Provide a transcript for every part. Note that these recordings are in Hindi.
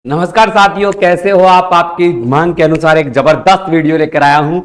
नमस्कार साथियों, कैसे हो आप। आपकी मांग के अनुसार एक जबरदस्त वीडियो लेकर आया हूं।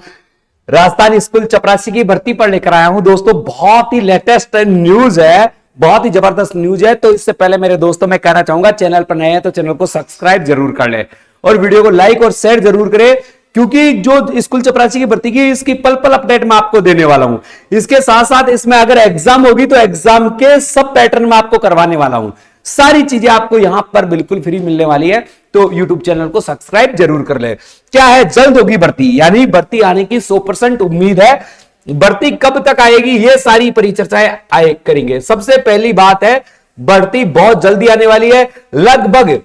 राजस्थान स्कूल चपरासी की भर्ती पर लेकर आया हूं दोस्तों। बहुत ही लेटेस्ट न्यूज है, बहुत ही जबरदस्त न्यूज है। तो इससे पहले मेरे दोस्तों मैं कहना चाहूंगा, चैनल पर नए हैं तो चैनल को सब्सक्राइब जरूर कर ले और वीडियो को लाइक और शेयर जरूर करें, क्योंकि जो स्कूल चपरासी की भर्ती की इसकी पल पल अपडेट मैं आपको देने वाला हूं। इसके साथ साथ इसमें अगर एग्जाम होगी तो एग्जाम के सब पैटर्न में आपको करवाने वाला हूं। सारी चीजें आपको यहां पर बिल्कुल फ्री मिलने वाली है, तो YouTube चैनल को सब्सक्राइब जरूर कर ले। क्या है, जल्द होगी भर्ती, यानी भर्ती आने की 100% उम्मीद है। भर्ती कब तक आएगी ये सारी परिचर्चाएं करेंगे। सबसे पहली बात है, भर्ती बहुत जल्दी आने वाली है। लगभग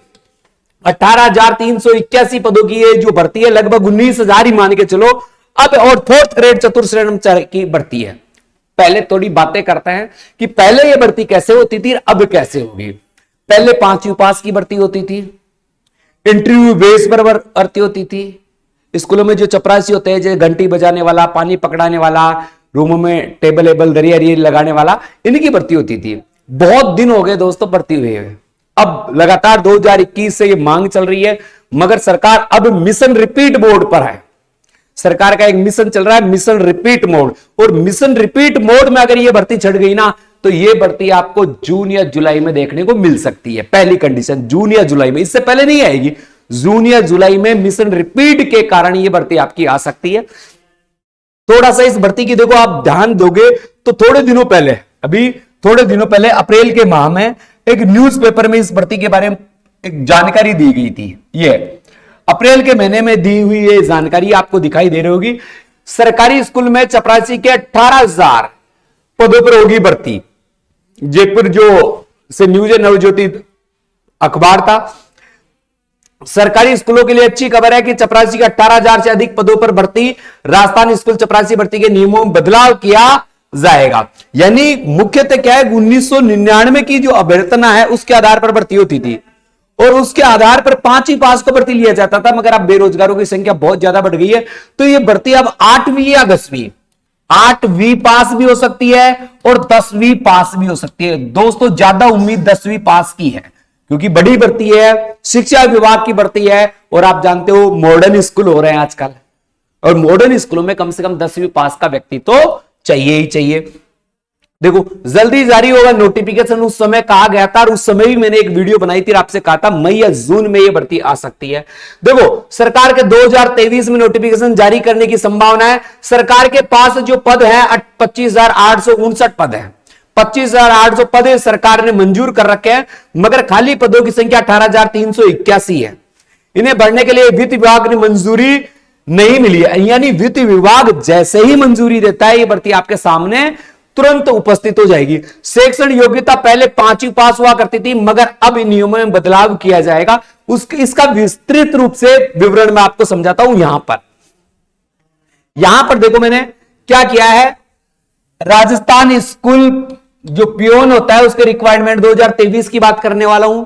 18,381 पदों की ये जो भर्ती है, लगभग 19,000 ही मान के चलो अब। और फोर्थ ग्रेड चतुर्श्रेणम की भर्ती है। पहले थोड़ी बातें करते हैं कि पहले ये भर्ती कैसे होती थी, अब कैसे होगी। पहले 5वीं पास की भर्ती होती थी, इंटरव्यू बेस पर भर्ती होती थी। स्कूलों में जो चपरासी होते हैं, जो घंटी बजाने वाला, पानी पकड़ाने वाला, रूमों में टेबल एबल दरिया लगाने वाला, इनकी भर्ती होती थी। बहुत दिन हो गए दोस्तों भर्ती हुए हैं। अब लगातार 2021 से ये मांग चल रही है, मगर सरकार अब मिशन रिपीट मोड पर है। सरकार का एक मिशन चल रहा है, मिशन रिपीट मोड। और मिशन रिपीट मोड में अगर ये भर्ती चढ़ गई ना, तो ये भर्ती आपको जून या जुलाई में देखने को मिल सकती है। पहली कंडीशन जून या जुलाई में, इससे पहले नहीं आएगी। जून या जुलाई में मिशन रिपीट के कारण ये भर्ती आपकी आ सकती है। थोड़ा सा इस भर्ती की देखो आप ध्यान दोगे तो थोड़े दिनों पहले, अभी थोड़े दिनों पहले अप्रैल के माह में एक न्यूज़पेपर में इस भर्ती के बारे में एक जानकारी दी गई थी। ये अप्रैल के महीने में दी हुई ये जानकारी आपको दिखाई दे रही होगी। सरकारी स्कूल में चपरासी के 18,000 पदों पर होगी भर्ती। जयपुर जो से न्यूज नवज्योति अखबार था। सरकारी स्कूलों के लिए अच्छी खबर है कि चपरासी के 18,000 से अधिक पदों पर भर्ती। राजस्थान स्कूल चपरासी भर्ती के नियमों में बदलाव किया जाएगा। यानी मुख्यतः क्या है, 1999 की जो अभ्यर्थना है उसके आधार पर भर्ती होती थी और उसके आधार पर 5वीं पास को भर्ती लिया जाता था। मगर अब बेरोजगारों की संख्या बहुत ज्यादा बढ़ गई है, तो यह भर्ती अब 8वीं या 10वीं, 8वीं पास भी हो सकती है और 10वीं पास भी हो सकती है। दोस्तों ज्यादा उम्मीद 10वीं पास की है, क्योंकि बड़ी भर्ती है, शिक्षा विभाग की भर्ती है। और आप जानते हो मॉडर्न स्कूल हो रहे हैं आजकल, और मॉडर्न स्कूलों में कम से कम 10वीं पास का व्यक्ति तो चाहिए ही चाहिए। देखो जल्दी जारी होगा नोटिफिकेशन, उस समय कहा गया था और उस समय भी मैंने एक वीडियो बनाई थी, आपसे कहा था मई या जून में यह भर्ती आ सकती है। देखो सरकार के 2023 में नोटिफिकेशन जारी करने की संभावना है। सरकार के पास जो पद है 25,859 पद है। 25,800 पद सरकार ने मंजूर कर रखे हैं, मगर खाली पदों की संख्या 18,381 है। इन्हें भरने के लिए वित्त विभाग ने मंजूरी नहीं मिली है। यानी वित्त विभाग जैसे ही मंजूरी देता है, ये भर्ती आपके सामने तुरंत उपस्थित हो जाएगी। शैक्षणिक योग्यता पहले 5वीं पास हुआ करती थी, मगर अब इन नियमों में बदलाव किया जाएगा। इसका विस्तृत रूप से विवरण मैं आपको समझाता हूं। यहां पर देखो मैंने क्या किया है। राजस्थान स्कूल जो पियोन होता है उसके रिक्वायरमेंट 2023 की बात करने वाला हूं।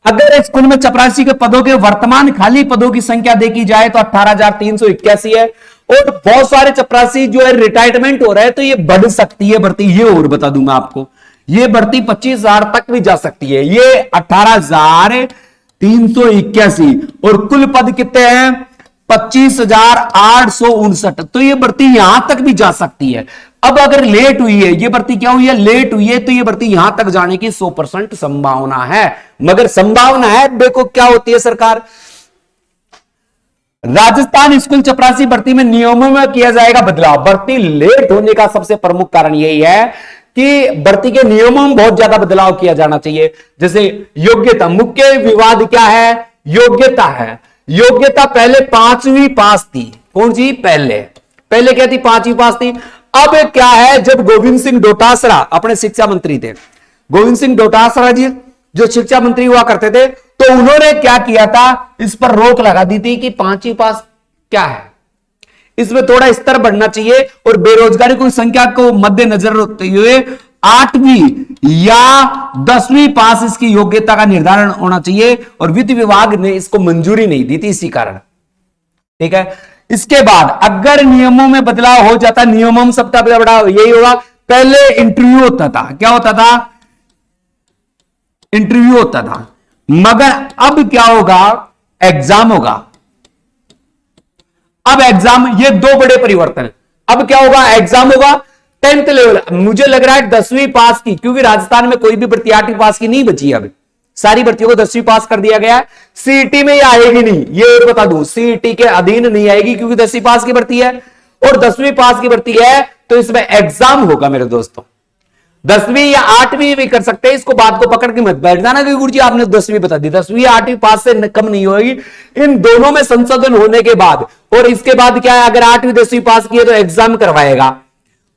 अगर स्कूल में चपरासी के पदों के वर्तमान खाली पदों की संख्या देखी जाए तो 18,381 है। और बहुत सारे चपरासी जो है रिटायरमेंट हो रहे हैं, तो ये बढ़ सकती है भर्ती। ये और बता दूंगा आपको, ये भर्ती 25,000 तक भी जा सकती है। ये 18,381 और कुल पद कितने हैं, 25,859। तो ये भर्ती यहां तक भी जा सकती है। अब अगर लेट हुई है ये भर्ती, क्या हुई है, लेट हुई है, तो ये भर्ती यहां तक जाने की 100% संभावना है। मगर संभावना है, देखो क्या होती है सरकार। राजस्थान स्कूल चपरासी भर्ती में नियमों में किया जाएगा बदलाव। भर्ती लेट होने का सबसे प्रमुख कारण यही है कि भर्ती के नियमों में बहुत ज्यादा बदलाव किया जाना चाहिए। जैसे योग्यता, मुख्य विवाद क्या है, योग्यता है। योग्यता पहले 5वीं पास थी। कौन सी, पहले क्या थी, 5वीं पास थी। अब क्या है, जब गोविंद सिंह डोटासरा अपने शिक्षा मंत्री थे, गोविंद सिंह डोटासरा जी जो शिक्षा मंत्री हुआ करते थे, तो उन्होंने क्या किया था, इस पर रोक लगा दी थी कि 5वीं पास क्या है, इसमें थोड़ा स्तर बढ़ना चाहिए। और बेरोजगारी की संख्या को मद्देनजर रखते हुए 8वीं या 10वीं पास इसकी योग्यता का निर्धारण होना चाहिए। और वित्त विभाग ने इसको मंजूरी नहीं दी थी इसी कारण। ठीक है, इसके बाद अगर नियमों में बदलाव हो जाता, नियमों में सबसे बड़ा यही होगा, पहले इंटरव्यू होता था। क्या होता था, इंटरव्यू होता था। मगर अब क्या होगा, एग्जाम होगा। अब एग्जाम, ये दो बड़े परिवर्तन है। अब क्या होगा, एग्जाम होगा 10th लेवल। मुझे लग रहा है 10वीं पास की, क्योंकि राजस्थान में कोई भी भर्ती 8वीं पास की नहीं बची है। अब सारी भर्तियों को 10वीं पास कर दिया गया है। सीईटी में ये आएगी नहीं, ये और बता दूं, सीईटी के अधीन नहीं आएगी, क्योंकि 10वीं पास की भर्ती है और 10वीं पास की भर्ती है, तो इसमें एग्जाम होगा मेरे दोस्तों। 10वीं या 8वीं भी कर सकते हैं, इसको बात को पकड़ के मत बैठ जाना कि गुरुजी आपने 10वीं बता दी। 10वीं या 8वीं पास से कम नहीं होगी। इन दोनों में संशोधन होने के बाद, और इसके बाद क्या है, अगर 8वीं 10वीं पास की है तो एग्जाम करवाएगा,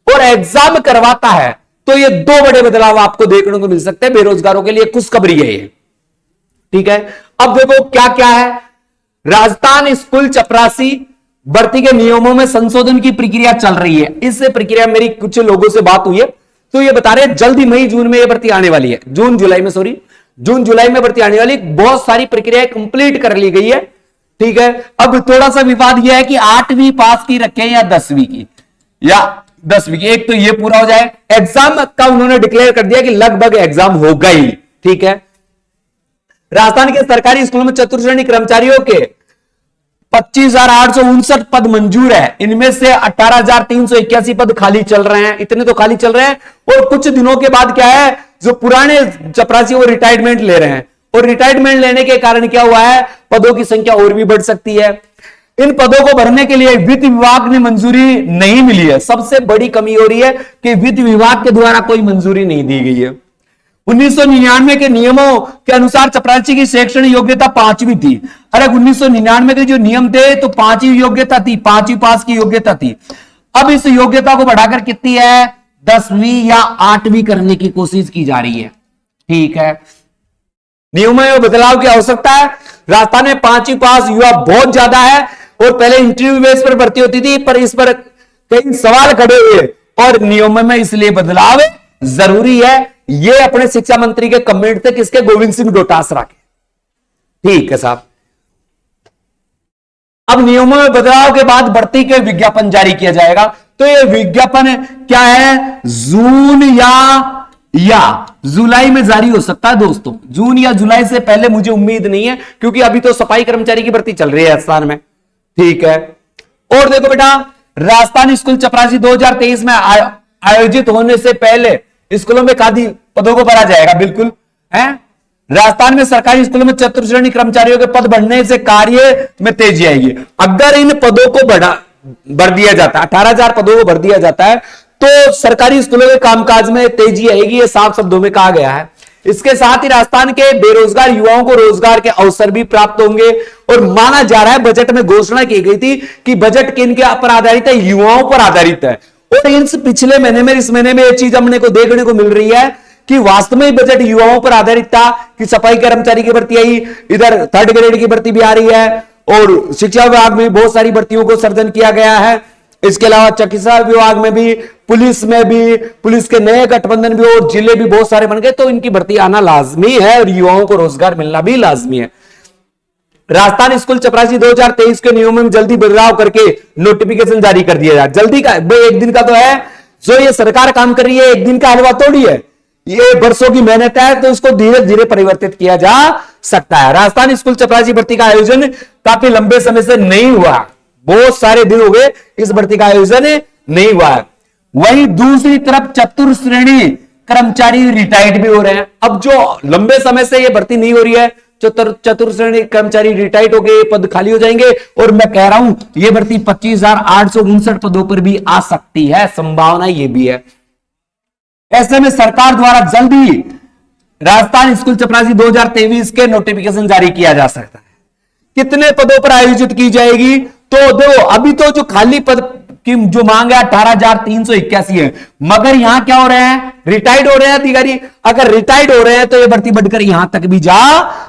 और एग्जाम करवाता है तो ये दो बड़े बदलाव आपको देखने को मिल सकते हैं। बेरोजगारों के लिए खुशखबरी है ये, ठीक है। अब देखो क्या क्या है। राजस्थान स्कूल चपरासी भर्ती के नियमों में संशोधन की प्रक्रिया चल रही है। इस प्रक्रिया, मेरी कुछ लोगों से बात हुई है तो ये बता रहे हैं जल्दी मई जून में ये भर्ती आने वाली है। जून जुलाई में भर्ती आने वाली। बहुत सारी प्रक्रियाएं कंप्लीट कर ली गई है, ठीक है। अब थोड़ा सा विवाद यह है कि 8वीं पास की रखें या 10वीं की, एक तो ये पूरा हो जाए। एग्जाम का उन्होंने डिक्लेयर कर दिया कि लगभग एग्जाम होगा ही, ठीक है। राजस्थान के सरकारी स्कूलों में चतुर्थ कर्मचारियों के 25,859 पद मंजूर है। इनमें से 18,381 पद खाली चल रहे हैं। इतने तो खाली चल रहे हैं, और कुछ दिनों के बाद क्या है, जो पुराने चपरासी वो रिटायरमेंट ले रहे हैं, और रिटायरमेंट लेने के कारण क्या हुआ है, पदों की संख्या और भी बढ़ सकती है। इन पदों को भरने के लिए वित्त विभाग ने मंजूरी नहीं मिली है। सबसे बड़ी कमी हो रही है कि वित्त विभाग के द्वारा कोई मंजूरी नहीं दी गई है। 1999 के नियमों के अनुसार चपरासी की शैक्षणिक योग्यता 5वीं थी। अरे 1999 के जो नियम थे तो 5वीं योग्यता थी, 5वीं पास की योग्यता थी। अब इस योग्यता को बढ़ाकर कितनी है, 10वीं या 8वीं करने की कोशिश की जा रही है, ठीक है। नियमों में बदलाव की आवश्यकता है। राजस्थान में 5वीं पास युवा बहुत ज्यादा है, और पहले इंटरव्यू बेस पर भर्ती होती थी, पर इस पर कई सवाल खड़े हुए, और नियमों में इसलिए बदलाव जरूरी है। ये अपने शिक्षा मंत्री के कमेंट थे, किसके, गोविंद सिंह डोटासरा के, ठीक है साहब। अब नियमों में बदलाव के बाद भर्ती के विज्ञापन जारी किया जाएगा। तो ये विज्ञापन क्या है, जून या जुलाई में जारी हो सकता है दोस्तों। जून या जुलाई से पहले मुझे उम्मीद नहीं है, क्योंकि अभी तो सफाई कर्मचारी की भर्ती चल रही है राजस्थान में, ठीक है। और देखो बेटा, राजस्थान स्कूल चपरासी 2023 में आयोजित होने से पहले स्कूलों में खादी पदों को भरा जाएगा, बिल्कुल है। राजस्थान में सरकारी स्कूलों में चतुर्थ श्रेणी कर्मचारियों के पद बढ़ने से कार्य में तेजी आएगी। अगर इन पदों को भर दिया जाता है, 18,000 पदों को भर दिया जाता है, तो सरकारी स्कूलों के कामकाज में तेजी आएगी, ये साफ शब्दों में कहा गया है। इसके साथ ही राजस्थान के बेरोजगार युवाओं को रोजगार के अवसर भी प्राप्त होंगे, और माना जा रहा है, बजट में घोषणा की गई थी कि बजट किन के पर आधारित है, युवाओं पर आधारित है। और इस पिछले महीने में, इस महीने में ये चीज हमने को देखने को मिल रही है कि वास्तव में बजट युवाओं पर आधारित था, कि सफाई कर्मचारी की भर्ती आई, इधर 3rd ग्रेड की भर्ती भी आ रही है, और शिक्षा विभाग में बहुत सारी भर्तियों को सर्जन किया गया है। इसके अलावा चिकित्सा विभाग में भी, पुलिस में भी, पुलिस के नए गठबंधन भी, और जिले भी बहुत सारे बन गए, तो इनकी भर्ती आना लाजमी है, और युवाओं को रोजगार मिलना भी लाजमी है। राजस्थान स्कूल चपरासी 2023 के नियमों में जल्दी बदलाव करके नोटिफिकेशन जारी कर दिया जाए। जल्दी का एक दिन का तो है, जो ये सरकार काम कर रही है, एक दिन का हलवा थोड़ी है, ये वर्षों की मेहनत है, तो इसको धीरे धीरे परिवर्तित किया जा सकता है। राजस्थान स्कूल चपरासी भर्ती का आयोजन काफी लंबे समय से नहीं हुआ, बहुत सारे दिन हो गए इस भर्ती का आयोजन नहीं हुआ है। वहीं दूसरी तरफ चतुर्थ श्रेणी कर्मचारी रिटायर्ड भी हो रहे हैं। अब जो लंबे समय से ये भर्ती नहीं हो रही है, चतुर्थ श्रेणी कर्मचारी रिटायर्ड हो गए, पद खाली हो जाएंगे, और मैं कह रहा हूं ये भर्ती 25,859 पदों पर भी आ सकती है, संभावना ये भी है। ऐसे में सरकार द्वारा जल्दी राजस्थान स्कूल चपरासी 2023 के नोटिफिकेशन जारी किया जा सकता है। कितने पदों पर आयोजित की जाएगी, तो देखो अभी तो जो खाली पद की जो मांग है 18,381 है, मगर यहां क्या हो रहे हैं, रिटायर्ड हो रहे हैं अधिकारी। अगर रिटायर्ड हो रहे हैं तो ये भर्ती बढ़कर यहां तक भी जा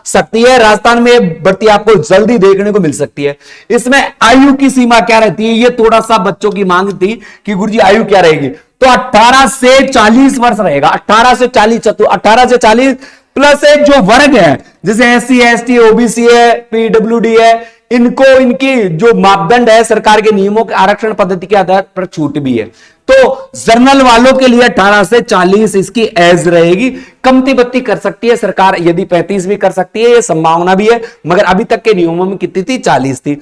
सकती है। राजस्थान में भर्ती आपको जल्दी देखने को मिल सकती है। इसमें आयु की सीमा क्या रहती है, ये थोड़ा सा बच्चों की मांग थी कि गुरुजी आयु क्या रहेगी, तो 18 से 40 वर्ष रहेगा। 18 से 40 प्लस एक जो वर्ग है, जैसे SC ST OBC है, PWD है, इनको इनकी जो मापदंड है सरकार के नियमों के आरक्षण पद्धति के आधार पर छूट भी है। तो जर्नल वालों के लिए 18 से 40 इसकी एज रहेगी। कमती बत्ती कर सकती है सरकार, यदि 35 भी कर सकती है, ये संभावना भी है, मगर अभी तक के नियमों में कितनी थी, 40 थी।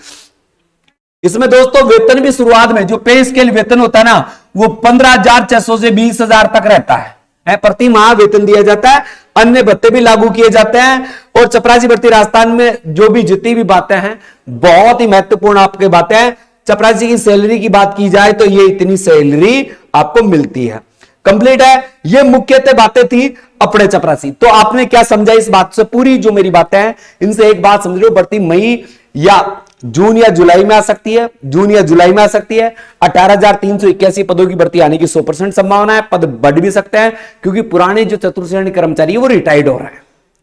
इसमें दोस्तों वेतन भी शुरुआत में जो पे स्केल वेतन होता है ना, वो 15,600 से 20,000 तक रहता है, प्रति माह वेतन दिया जाता है। अन्य भत्ते भी लागू किए जाते हैं। और चपरासी भर्ती राजस्थान में जो भी जितनी भी बातें हैं, बहुत ही महत्वपूर्ण आपके बातें हैं। चपरासी की सैलरी की बात की जाए तो ये इतनी सैलरी आपको मिलती है, कंप्लीट है। ये मुख्यतः बातें थी अपने चपरासी। तो आपने क्या समझा इस बात से, पूरी जो मेरी बातें हैं इनसे एक बात समझ लो, भर्ती मई या जून या जुलाई में आ सकती है, जून या जुलाई में आ सकती है। 18,381 पदों की भर्ती आने की 100% संभावना है। पद बढ़ भी सकते हैं क्योंकि पुराने जो चतुर्थ श्रेणी कर्मचारी है वो रिटायर्ड हो रहे हैं,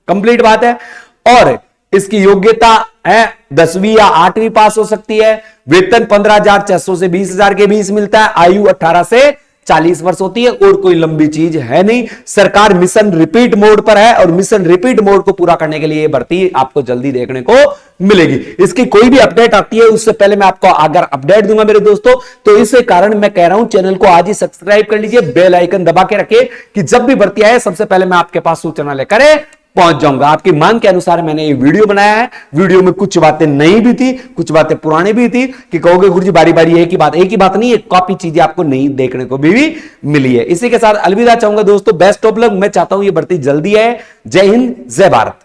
कंप्लीट बात है। और इसकी योग्यता है 10वीं या 8वीं पास हो सकती है। वेतन 15,600 से 20,000 के बीच मिलता है। आयु 18 से 40 वर्ष होती है और कोई लंबी चीज है नहीं। सरकार मिशन रिपीट मोड पर है और मिशन रिपीट मोड को पूरा करने के लिए भर्ती आपको जल्दी देखने को मिलेगी। इसकी कोई भी अपडेट आती है उससे पहले मैं आपको अगर अपडेट दूंगा मेरे दोस्तों, तो इस कारण मैं कह रहा हूं चैनल को आज ही सब्सक्राइब कर लीजिए, बेल आइकन दबा के रखिए कि जब भी भर्ती आए सबसे पहले मैं आपके पास सूचना लेकर पहुंच जाऊंगा। आपकी मांग के अनुसार मैंने ये वीडियो बनाया है। वीडियो में कुछ बातें नई भी थी, कुछ बातें पुरानी भी थी कि कहोगे गुरुजी बारी बारी एक ही बात नहीं, एक काफी चीजें आपको नई देखने को भी मिली है। इसी के साथ अलविदा चाहूंगा दोस्तों, बेस्ट ऑफ लक। मैं चाहता हूं ये भर्ती जल्दी है। जय हिंद, जय भारत।